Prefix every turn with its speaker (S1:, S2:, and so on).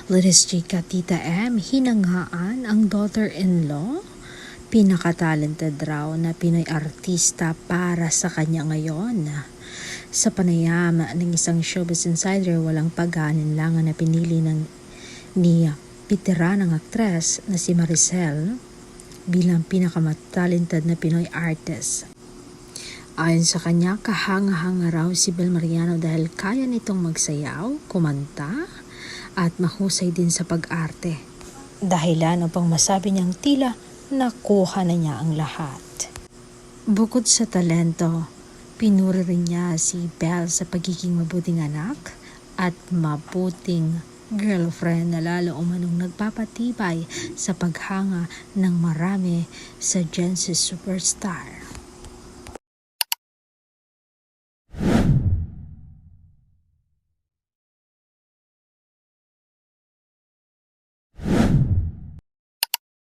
S1: Latest chika Tita M, hinanghaan ang daughter-in-law. Pinaka-talented raw na Pinoy artista para sa kanya ngayon. Sa panayam ng isang showbiz insider, walang pag-aalinlangan na pinili ni veteranang aktres na si Maricel bilang pinaka-talented na Pinoy artist. Ayon sa kanya, kahanga-hanga raw si Bel Mariano dahil kaya nitong magsayaw, kumanta, at mahusay din sa pag-arte. Dahilan upang masabi niyang tila nakuha na niya ang lahat. Bukod sa talento, pinuri rin niya si Bel sa pagiging mabuting anak at mabuting girlfriend na lalo umanong nagpapatibay sa paghanga ng marami sa Gen Z superstar.